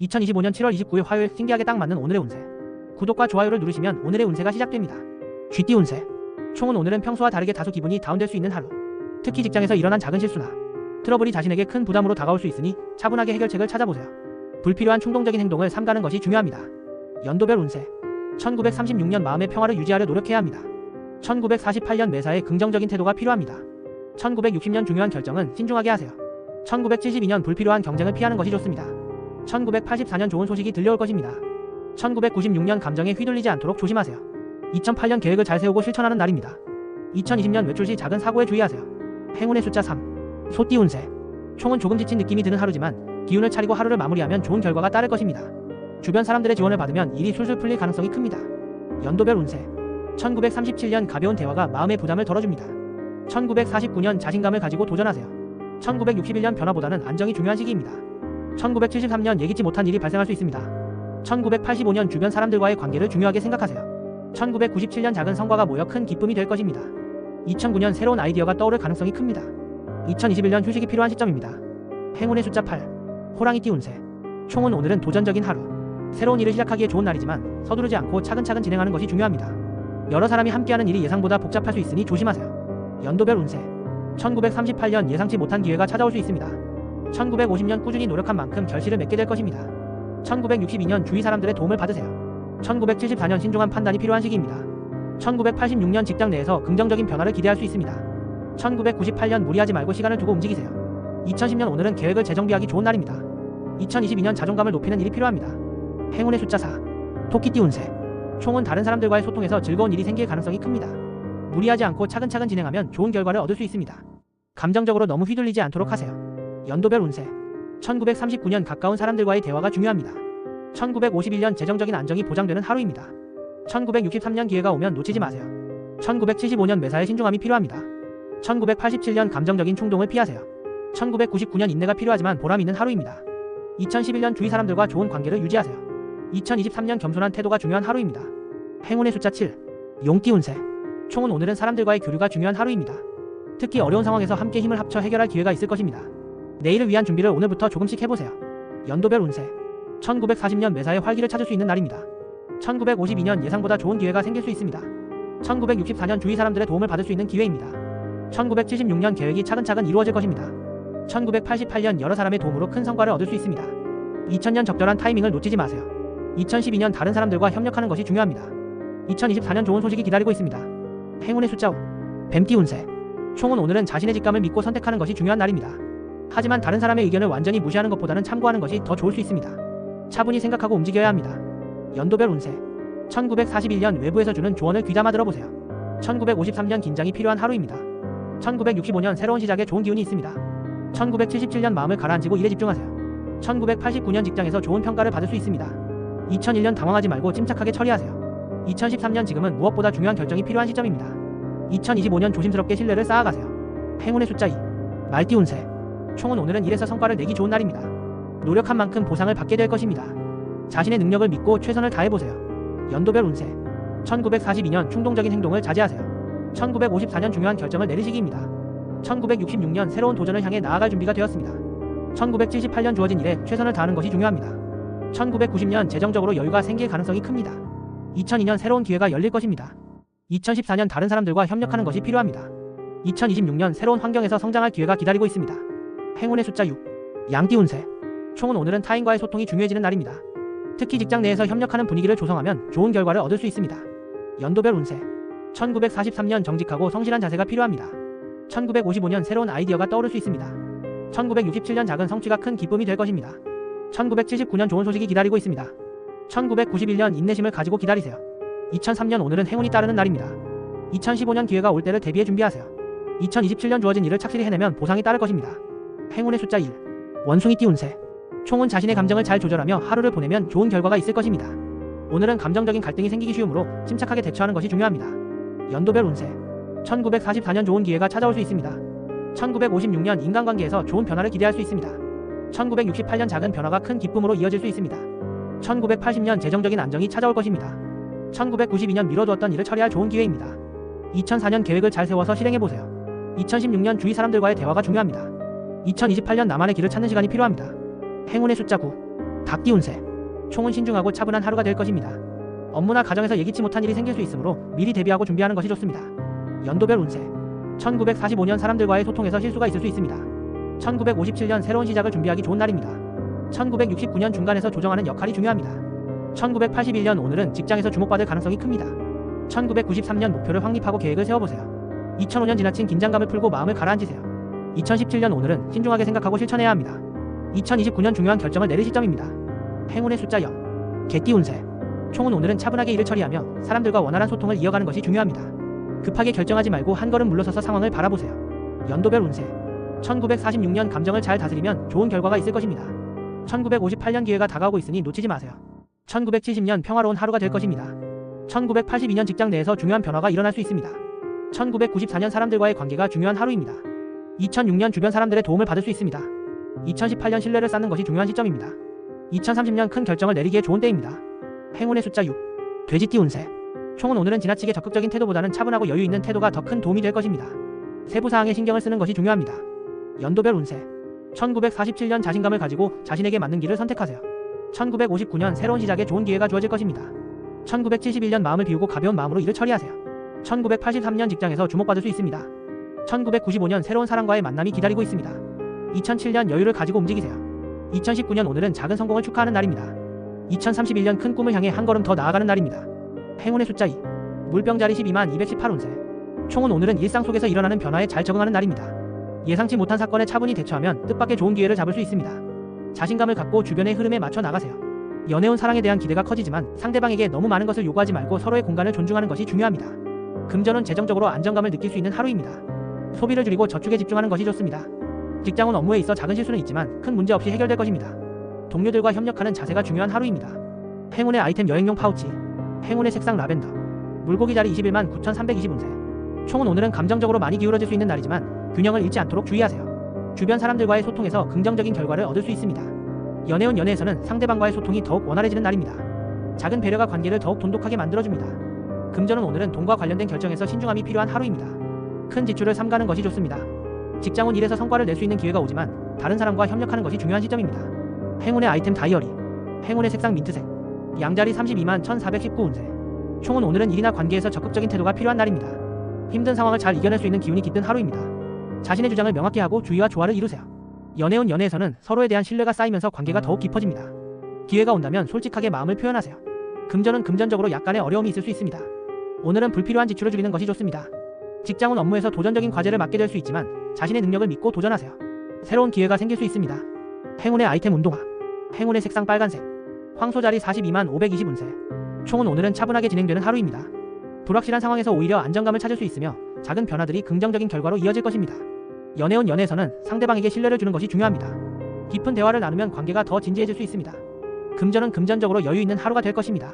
2025년 7월 29일 화요일 신기하게 딱 맞는 오늘의 운세. 구독과 좋아요를 누르시면 오늘의 운세가 시작됩니다. 쥐띠 운세. 총은 오늘은 평소와 다르게 다소 기분이 다운될 수 있는 하루. 특히 직장에서 일어난 작은 실수나 트러블이 자신에게 큰 부담으로 다가올 수 있으니 차분하게 해결책을 찾아보세요. 불필요한 충동적인 행동을 삼가는 것이 중요합니다. 연도별 운세. 1936년 마음의 평화를 유지하려 노력해야 합니다. 1948년 매사에 긍정적인 태도가 필요합니다. 1960년 중요한 결정은 신중하게 하세요. 1972년 불필요한 경쟁을 피하는 것이 좋습니다. 1984년 좋은 소식이 들려올 것입니다. 1996년 감정에 휘둘리지 않도록 조심하세요. 2008년 계획을 잘 세우고 실천하는 날입니다. 2020년 외출 시 작은 사고에 주의하세요. 행운의 숫자 3. 소띠 운세. 총은 조금 지친 느낌이 드는 하루지만 기운을 차리고 하루를 마무리하면 좋은 결과가 따를 것입니다. 주변 사람들의 지원을 받으면 일이 술술 풀릴 가능성이 큽니다. 연도별 운세. 1937년 가벼운 대화가 마음의 부담을 덜어줍니다. 1949년 자신감을 가지고 도전하세요. 1961년 변화보다는 안정이 중요한 시기입니다. 1973년 예기치 못한 일이 발생할 수 있습니다. 1985년 주변 사람들과의 관계를 중요하게 생각하세요. 1997년 작은 성과가 모여 큰 기쁨이 될 것입니다. 2009년 새로운 아이디어가 떠오를 가능성이 큽니다. 2021년 휴식이 필요한 시점입니다. 행운의 숫자 8. 호랑이띠 운세. 총은 오늘은 도전적인 하루. 새로운 일을 시작하기에 좋은 날이지만 서두르지 않고 차근차근 진행하는 것이 중요합니다. 여러 사람이 함께하는 일이 예상보다 복잡할 수 있으니 조심하세요. 연도별 운세. 1938년 예상치 못한 기회가 찾아올 수 있습니다. 1950년 꾸준히 노력한 만큼 결실을 맺게 될 것입니다. 1962년 주위 사람들의 도움을 받으세요. 1974년 신중한 판단이 필요한 시기입니다. 1986년 직장 내에서 긍정적인 변화를 기대할 수 있습니다. 1998년 무리하지 말고 시간을 두고 움직이세요. 2010년 오늘은 계획을 재정비하기 좋은 날입니다. 2022년 자존감을 높이는 일이 필요합니다. 행운의 숫자 4. 토끼띠 운세. 총은 다른 사람들과의 소통에서 즐거운 일이 생길 가능성이 큽니다. 무리하지 않고 차근차근 진행하면 좋은 결과를 얻을 수 있습니다. 감정적으로 너무 휘둘리지 않도록 하세요. 연도별 운세. 1939년 가까운 사람들과의 대화가 중요합니다. 1951년 재정적인 안정이 보장되는 하루입니다. 1963년 기회가 오면 놓치지 마세요. 1975년 매사에 신중함이 필요합니다. 1987년 감정적인 충동을 피하세요. 1999년 인내가 필요하지만 보람 있는 하루입니다. 2011년 주위 사람들과 좋은 관계를 유지하세요. 2023년 겸손한 태도가 중요한 하루입니다. 행운의 숫자 7. 용띠 운세. 총은 오늘은 사람들과의 교류가 중요한 하루입니다. 특히 어려운 상황에서 함께 힘을 합쳐 해결할 기회가 있을 것입니다. 내일을 위한 준비를 오늘부터 조금씩 해보세요. 연도별 운세. 1940년 매사에 활기를 찾을 수 있는 날입니다. 1952년 예상보다 좋은 기회가 생길 수 있습니다. 1964년 주위 사람들의 도움을 받을 수 있는 기회입니다. 1976년 계획이 차근차근 이루어질 것입니다. 1988년 여러 사람의 도움으로 큰 성과를 얻을 수 있습니다. 2000년 적절한 타이밍을 놓치지 마세요. 2012년 다른 사람들과 협력하는 것이 중요합니다. 2024년 좋은 소식이 기다리고 있습니다. 행운의 숫자 5. 뱀띠 운세. 총은 오늘은 자신의 직감을 믿고 선택하는 것이 중요한 날입니다. 하지만 다른 사람의 의견을 완전히 무시하는 것보다는 참고하는 것이 더 좋을 수 있습니다. 차분히 생각하고 움직여야 합니다. 연도별 운세. 1941년 외부에서 주는 조언을 귀담아 들어보세요. 1953년 긴장이 필요한 하루입니다. 1965년 새로운 시작에 좋은 기운이 있습니다. 1977년 마음을 가라앉히고 일에 집중하세요. 1989년 직장에서 좋은 평가를 받을 수 있습니다. 2001년 당황하지 말고 침착하게 처리하세요. 2013년 지금은 무엇보다 중요한 결정이 필요한 시점입니다. 2025년 조심스럽게 신뢰를 쌓아가세요. 행운의 숫자 2. 말띠 운세. 총은 오늘은 일에서 성과를 내기 좋은 날입니다. 노력한 만큼 보상을 받게 될 것입니다. 자신의 능력을 믿고 최선을 다해보세요. 연도별 운세. 1942년 충동적인 행동을 자제하세요. 1954년 중요한 결정을 내릴 시기입니다. 1966년 새로운 도전을 향해 나아갈 준비가 되었습니다. 1978년 주어진 일에 최선을 다하는 것이 중요합니다. 1990년 재정적으로 여유가 생길 가능성이 큽니다. 2002년 새로운 기회가 열릴 것입니다. 2014년 다른 사람들과 협력하는 것이 필요합니다. 2026년 새로운 환경에서 성장할 기회가 기다리고 있습니다. 행운의 숫자 6. 양띠 운세. 총은 오늘은 타인과의 소통이 중요해지는 날입니다. 특히 직장 내에서 협력하는 분위기를 조성하면 좋은 결과를 얻을 수 있습니다. 연도별 운세. 1943년 정직하고 성실한 자세가 필요합니다. 1955년 새로운 아이디어가 떠오를 수 있습니다. 1967년 작은 성취가 큰 기쁨이 될 것입니다. 1979년 좋은 소식이 기다리고 있습니다. 1991년 인내심을 가지고 기다리세요. 2003년 오늘은 행운이 따르는 날입니다. 2015년 기회가 올 때를 대비해 준비하세요. 2027년 주어진 일을 착실히 해내면 보상이 따를 것입니다. 행운의 숫자 1. 원숭이띠 운세. 총은 자신의 감정을 잘 조절하며 하루를 보내면 좋은 결과가 있을 것입니다. 오늘은 감정적인 갈등이 생기기 쉬우므로 침착하게 대처하는 것이 중요합니다. 연도별 운세. 1944년 좋은 기회가 찾아올 수 있습니다. 1956년 인간관계에서 좋은 변화를 기대할 수 있습니다. 1968년 작은 변화가 큰 기쁨으로 이어질 수 있습니다. 1980년 재정적인 안정이 찾아올 것입니다. 1992년 미뤄두었던 일을 처리할 좋은 기회입니다. 2004년 계획을 잘 세워서 실행해보세요. 2016년 주위 사람들과의 대화가 중요합니다. 2028년 나만의 길을 찾는 시간이 필요합니다. 행운의 숫자 9. 닭띠 운세. 총은 신중하고 차분한 하루가 될 것입니다. 업무나 가정에서 예기치 못한 일이 생길 수 있으므로 미리 대비하고 준비하는 것이 좋습니다. 연도별 운세. 1945년 사람들과의 소통에서 실수가 있을 수 있습니다. 1957년 새로운 시작을 준비하기 좋은 날입니다. 1969년 중간에서 조정하는 역할이 중요합니다. 1981년 오늘은 직장에서 주목받을 가능성이 큽니다. 1993년 목표를 확립하고 계획을 세워보세요. 2005년 지나친 긴장감을 풀고 마음을 가라앉히세요. 2017년 오늘은 신중하게 생각하고 실천해야 합니다. 2029년 중요한 결정을 내릴 시점입니다. 행운의 숫자 0. 개띠 운세. 총은 오늘은 차분하게 일을 처리하며 사람들과 원활한 소통을 이어가는 것이 중요합니다. 급하게 결정하지 말고 한 걸음 물러서서 상황을 바라보세요. 연도별 운세. 1946년 감정을 잘 다스리면 좋은 결과가 있을 것입니다. 1958년 기회가 다가오고 있으니 놓치지 마세요. 1970년 평화로운 하루가 될 것입니다. 1982년 직장 내에서 중요한 변화가 일어날 수 있습니다. 1994년 사람들과의 관계가 중요한 하루입니다. 2006년 주변 사람들의 도움을 받을 수 있습니다. 2018년 신뢰를 쌓는 것이 중요한 시점입니다. 2030년 큰 결정을 내리기에 좋은 때입니다. 행운의 숫자 6. 돼지띠 운세. 총은 오늘은 지나치게 적극적인 태도보다는 차분하고 여유 있는 태도가 더 큰 도움이 될 것입니다. 세부 사항에 신경을 쓰는 것이 중요합니다. 연도별 운세. 1947년 자신감을 가지고 자신에게 맞는 길을 선택하세요. 1959년 새로운 시작에 좋은 기회가 주어질 것입니다. 1971년 마음을 비우고 가벼운 마음으로 일을 처리하세요. 1983년 직장에서 주목받을 수 있습니다. 1995년 새로운 사람과의 만남이 기다리고 있습니다. 2007년 여유를 가지고 움직이세요. 2019년 오늘은 작은 성공을 축하하는 날입니다. 2031년 큰 꿈을 향해 한 걸음 더 나아가는 날입니다. 행운의 숫자 2. 물병자리 122만 218운세. 총은 오늘은 일상 속에서 일어나는 변화에 잘 적응하는 날입니다. 예상치 못한 사건에 차분히 대처하면 뜻밖의 좋은 기회를 잡을 수 있습니다. 자신감을 갖고 주변의 흐름에 맞춰 나가세요. 연애운 사랑에 대한 기대가 커지지만 상대방에게 너무 많은 것을 요구하지 말고 서로의 공간을 존중하는 것이 중요합니다. 금전은 재정적으로 안정감을 느낄 수 있는 하루입니다. 소비를 줄이고 저축에 집중하는 것이 좋습니다. 직장은 업무에 있어 작은 실수는 있지만 큰 문제 없이 해결될 것입니다. 동료들과 협력하는 자세가 중요한 하루입니다. 행운의 아이템 여행용 파우치. 행운의 색상 라벤더. 물고기 자리 21만 9320운세. 총은 오늘은 감정적으로 많이 기울어질 수 있는 날이지만 균형을 잃지 않도록 주의하세요. 주변 사람들과의 소통에서 긍정적인 결과를 얻을 수 있습니다. 연애운 연애에서는 상대방과의 소통이 더욱 원활해지는 날입니다. 작은 배려가 관계를 더욱 돈독하게 만들어줍니다. 금전은 오늘은 돈과 관련된 결정에서 신중함이 필요한 하루입니다. 큰 지출을 삼가는 것이 좋습니다. 직장은 일에서 성과를 낼 수 있는 기회가 오지만 다른 사람과 협력하는 것이 중요한 시점입니다. 행운의 아이템 다이어리. 행운의 색상 민트색. 양자리 32만 1419운세. 총은 오늘은 일이나 관계에서 적극적인 태도가 필요한 날입니다. 힘든 상황을 잘 이겨낼 수 있는 기운이 깃든 하루입니다. 자신의 주장을 명확히 하고 주의와 조화를 이루세요. 연애운 연애에서는 서로에 대한 신뢰가 쌓이면서 관계가 더욱 깊어집니다. 기회가 온다면 솔직하게 마음을 표현하세요. 금전은 금전적으로 약간의 어려움이 있을 수 있습니다. 오늘은 불필요한 지출을 줄이는 것이 좋습니다. 직장은 업무에서 도전적인 과제를 맡게 될 수 있지만 자신의 능력을 믿고 도전하세요. 새로운 기회가 생길 수 있습니다. 행운의 아이템 운동화. 행운의 색상 빨간색. 황소자리 42만 520운세. 총은 오늘은 차분하게 진행되는 하루입니다. 불확실한 상황에서 오히려 안정감을 찾을 수 있으며 작은 변화들이 긍정적인 결과로 이어질 것입니다. 연애운 연애에서는 상대방에게 신뢰를 주는 것이 중요합니다. 깊은 대화를 나누면 관계가 더 진지해질 수 있습니다. 금전은 금전적으로 여유 있는 하루가 될 것입니다.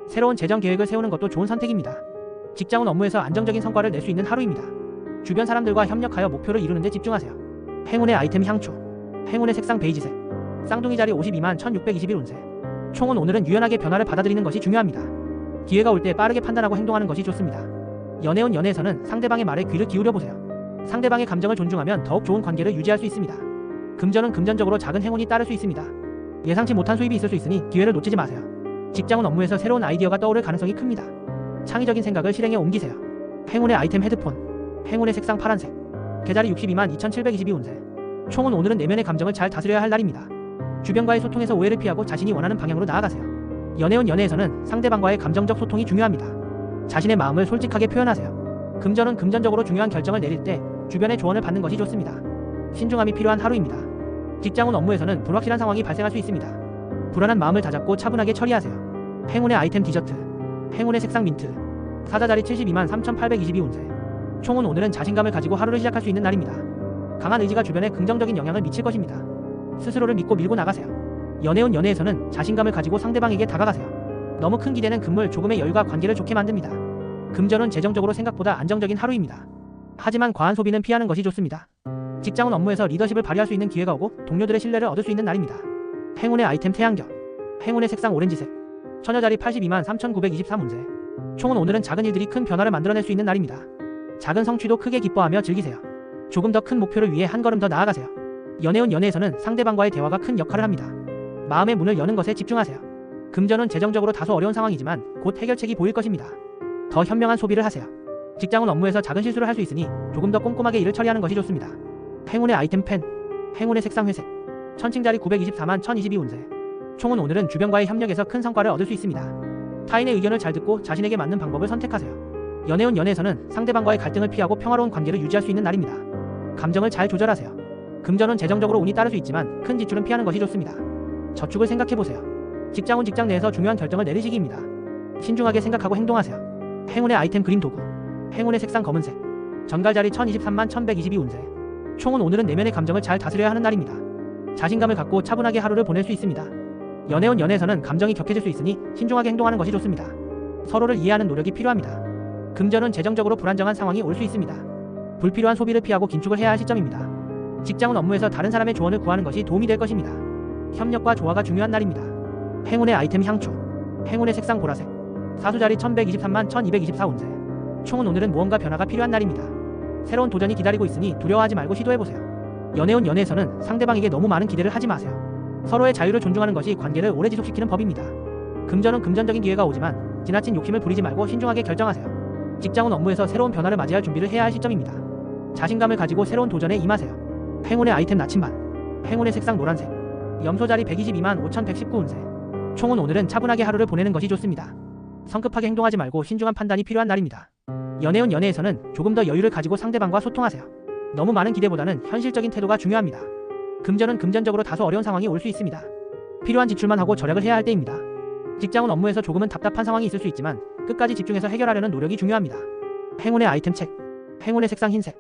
새로운 재정 계획을 세우는 것도 좋은 선택입니다. 직장은 업무에서 안정적인 성과를 낼 수 있는 하루입니다. 주변 사람들과 협력하여 목표를 이루는 데 집중하세요. 행운의 아이템 향초. 행운의 색상 베이지색. 쌍둥이 자리 52만 1621운세. 총은 오늘은 유연하게 변화를 받아들이는 것이 중요합니다. 기회가 올 때 빠르게 판단하고 행동하는 것이 좋습니다. 연애운 연애에서는 상대방의 말에 귀를 기울여보세요. 상대방의 감정을 존중하면 더욱 좋은 관계를 유지할 수 있습니다. 금전은 금전적으로 작은 행운이 따를 수 있습니다. 예상치 못한 수입이 있을 수 있으니 기회를 놓치지 마세요. 직장은 업무에서 새로운 아이디어가 떠오를 가능성이 큽니다. 창의적인 생각을 실행에 옮기세요. 행운의 아이템 헤드폰. 행운의 색상 파란색. 계자리 62만 2722운세. 총은 오늘은 내면의 감정을 잘 다스려야 할 날입니다. 주변과의 소통에서 오해를 피하고 자신이 원하는 방향으로 나아가세요. 연애운 연애에서는 상대방과의 감정적 소통이 중요합니다. 자신의 마음을 솔직하게 표현하세요. 금전은 금전적으로 중요한 결정을 내릴 때 주변의 조언을 받는 것이 좋습니다. 신중함이 필요한 하루입니다. 직장은 업무에서는 불확실한 상황이 발생할 수 있습니다. 불안한 마음을 다잡고 차분하게 처리하세요. 행운의 아이템 디저트. 행운의 색상 민트. 사자자리 72만 3822운세. 총은 오늘은 자신감을 가지고 하루를 시작할 수 있는 날입니다. 강한 의지가 주변에 긍정적인 영향을 미칠 것입니다. 스스로를 믿고 밀고 나가세요. 연애운 연애에서는 자신감을 가지고 상대방에게 다가가세요. 너무 큰 기대는 금물, 조금의 여유가 관계를 좋게 만듭니다. 금전은 재정적으로 생각보다 안정적인 하루입니다. 하지만 과한 소비는 피하는 것이 좋습니다. 직장은 업무에서 리더십을 발휘할 수 있는 기회가 오고 동료들의 신뢰를 얻을 수 있는 날입니다. 행운의 아이템 태양경. 행운의 색상 오렌지색. 처녀자리 82만 3923운세. 총은 오늘은 작은 일들이 큰 변화를 만들어낼 수 있는 날입니다. 작은 성취도 크게 기뻐하며 즐기세요. 조금 더 큰 목표를 위해 한 걸음 더 나아가세요. 연애운 연애에서는 상대방과의 대화가 큰 역할을 합니다. 마음의 문을 여는 것에 집중하세요. 금전은 재정적으로 다소 어려운 상황이지만 곧 해결책이 보일 것입니다. 더 현명한 소비를 하세요. 직장은 업무에서 작은 실수를 할 수 있으니 조금 더 꼼꼼하게 일을 처리하는 것이 좋습니다. 행운의 아이템 펜, 행운의 색상 회색, 천칭자리 924만 1022 운세. 총은 오늘은 주변과의 협력에서 큰 성과를 얻을 수 있습니다. 타인의 의견을 잘 듣고 자신에게 맞는 방법을 선택하세요. 연애운 연애에서는 상대방과의 갈등을 피하고 평화로운 관계를 유지할 수 있는 날입니다. 감정을 잘 조절하세요. 금전은 재정적으로 운이 따를 수 있지만 큰 지출은 피하는 것이 좋습니다. 저축을 생각해보세요. 직장은 직장 내에서 중요한 결정을 내릴 시기입니다. 신중하게 생각하고 행동하세요. 행운의 아이템 그림 도구, 행운의 색상 검은색, 전갈자리 1023만 1122 운세. 총은 오늘은 내면의 감정을 잘 다스려야 하는 날입니다. 자신감을 갖고 차분하게 하루를 보낼 수 있습니다. 연애운 연애에서는 감정이 격해질 수 있으니 신중하게 행동하는 것이 좋습니다. 서로를 이해하는 노력이 필요합니다. 금전은 재정적으로 불안정한 상황이 올 수 있습니다. 불필요한 소비를 피하고 긴축을 해야 할 시점입니다. 직장은 업무에서 다른 사람의 조언을 구하는 것이 도움이 될 것입니다. 협력과 조화가 중요한 날입니다. 행운의 아이템 향초, 행운의 색상 보라색, 사수자리 1123만 1224 운세. 총은 오늘은 무언가 변화가 필요한 날입니다. 새로운 도전이 기다리고 있으니 두려워하지 말고 시도해보세요. 연애운 연애에서는 상대방에게 너무 많은 기대를 하지 마세요. 서로의 자유를 존중하는 것이 관계를 오래 지속시키는 법입니다. 금전은 금전적인 기회가 오지만 지나친 욕심을 부리지 말고 신중하게 결정하세요. 직장은 업무에서 새로운 변화를 맞이할 준비를 해야 할 시점입니다. 자신감을 가지고 새로운 도전에 임하세요. 행운의 아이템 나침반, 행운의 색상 노란색, 염소자리 122만 5119 운세. 총은 오늘은 차분하게 하루를 보내는 것이 좋습니다. 성급하게 행동하지 말고 신중한 판단이 필요한 날입니다. 연애운 연애에서는 조금 더 여유를 가지고 상대방과 소통하세요. 너무 많은 기대보다는 현실적인 태도가 중요합니다. 금전은 금전적으로 다소 어려운 상황이 올 수 있습니다. 필요한 지출만 하고 절약을 해야 할 때입니다. 직장은 업무에서 조금은 답답한 상황이 있을 수 있지만 끝까지 집중해서 해결하려는 노력이 중요합니다. 행운의 아이템 책, 행운의 색상 흰색,